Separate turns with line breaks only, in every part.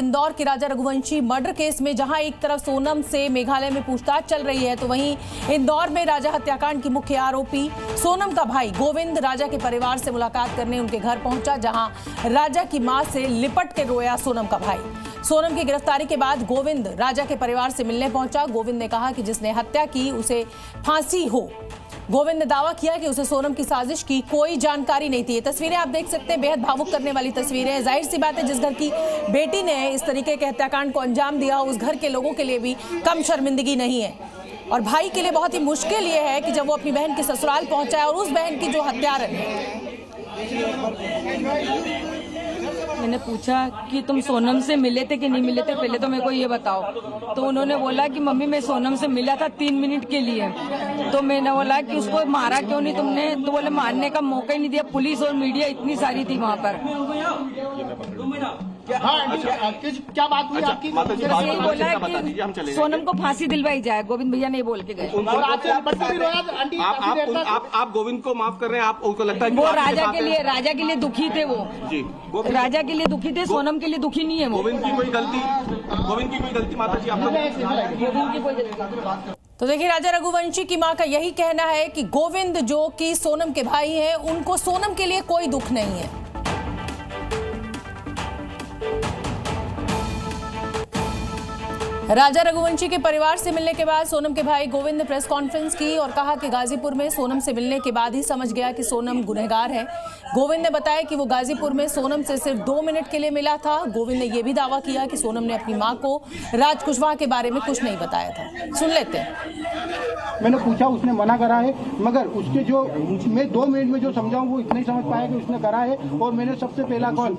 इंदौर के राजा Raghuvanshi murder case में जहां एक तरफ सोनम से मेघालय में पूछताछ चल रही है, तो वहीं इंदौर में राजा हत्याकांड की मुख्य आरोपी सोनम का भाई गोविंद राजा के परिवार से मुलाकात करने उनके घर पहुंचा, जहां राजा की मां से लिपट के रोया सोनम का भाई। सोनम की गिरफ्तारी के बाद गोविंद राजा के परिवार से मिलने पहुंचा। गोविंद ने कहा कि जिसने हत्या की उसे फांसी हो। गोविंद ने दावा किया कि उसे सोनम की साजिश की कोई जानकारी नहीं थी। ये तस्वीरें आप देख सकते हैं, बेहद भावुक करने वाली तस्वीरें हैं। जाहिर सी बात है, जिस घर की बेटी ने इस तरीके के हत्याकांड को अंजाम दिया, उस घर के लोगों के लिए भी कम शर्मिंदगी नहीं है। और भाई के लिए बहुत ही मुश्किल ये है कि जब वो अपनी बहन के ससुराल पहुंचा है और उस बहन की जो हत्यारन है।
मैंने पूछा कि तुम सोनम से मिले थे कि नहीं मिले थे, पहले तो मेरे को ये बताओ। तो उन्होंने बोला कि मम्मी मैं सोनम से मिला था 3 मिनट के लिए। तो मैंने बोला कि उसको मारा क्यों नहीं तुमने? तो बोले मारने का मौका ही नहीं दिया, पुलिस और मीडिया इतनी सारी थी वहाँ पर।
क्या बात हुई आपकी?
यही बोला कि सोनम को फांसी दिलवाई जाए, गोविंद भैया नहीं बोल के गए।
आप गोविंद को माफ कर रहे हैं, आप उनको लगता है
वो राजा के लिए दुखी थे, वो जी राजा के लिए दुखी थे, सोनम के लिए दुखी नहीं है। वो
गोविंद की कोई गलती माता जी आप
गोविंद की कोई गलती।
तो देखिए, राजा रघुवंशी की मां का यही कहना है कि गोविंद जो कि सोनम के भाई हैं, उनको सोनम के लिए कोई दुख नहीं है। राजा रघुवंशी के परिवार से मिलने के बाद सोनम के भाई गोविंद ने प्रेस कॉन्फ्रेंस की और कहा कि गाजीपुर में सोनम से मिलने के बाद ही समझ गया कि सोनम गुनहगार है। गोविंद ने बताया कि वो गाजीपुर में सोनम से सिर्फ 2 मिनट के लिए मिला था। गोविंद ने यह भी दावा किया कि सोनम ने अपनी मां को राज कुशवाहा के बारे में कुछ नहीं बताया था। सुन लेते हैं।
मैंने पूछा, उसने मना करा है, मगर उसके जो मैं 2 मिनट में जो समझाऊं वो इतना ही समझ पाया कि उसने करा है। और मैंने सबसे पहला कॉल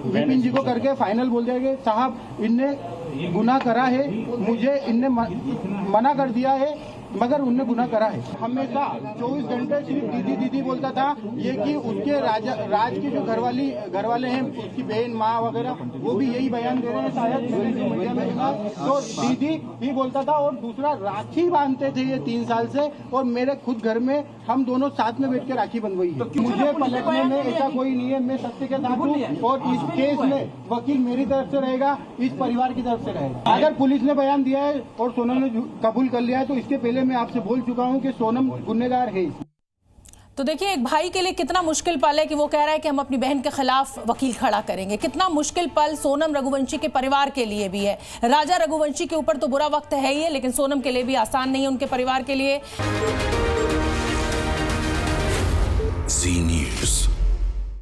विपिन जी को करके फाइनल बोल दिया कि साहब इनने गुनाह करा है, मुझे इनने मना कर दिया है, मगर उनने गुनाह करा है। हमेशा 24 घंटे सिर्फ दीदी दीदी बोलता था। ये कि उसके राज की जो घर वाले हैं, उसकी बहन माँ वगैरह, वो भी यही बयान दे रहे हैं शायद मीडिया में सुना। तो दीदी ही बोलता था और दूसरा राखी बांधते थे ये 3 साल से। और मेरे खुद घर में हम दोनों साथ में बैठ के राखी बंधवाई है। तो मुझे पलटने में ऐसा कोई नहीं है, मैं सत्य के साथ हूँ। और इस केस में वकील मेरी तरफ से रहेगा, इस परिवार की तरफ से रहेगा। अगर पुलिस ने बयान दिया है और सोनम ने कबूल कर लिया है, तो इसके पहले मैं आपसे बोल चुका हूं कि सोनम गुनहगार है।
तो देखिए, एक भाई के लिए कितना मुश्किल पल है कि वो कह रहा है कि हम अपनी बहन के खिलाफ वकील खड़ा करेंगे। कितना मुश्किल पल सोनम रघुवंशी के परिवार के लिए भी है। राजा रघुवंशी के ऊपर तो बुरा वक्त है ही है, लेकिन सोनम के लिए भी आसान नहीं है, उनके परिवार के लिए।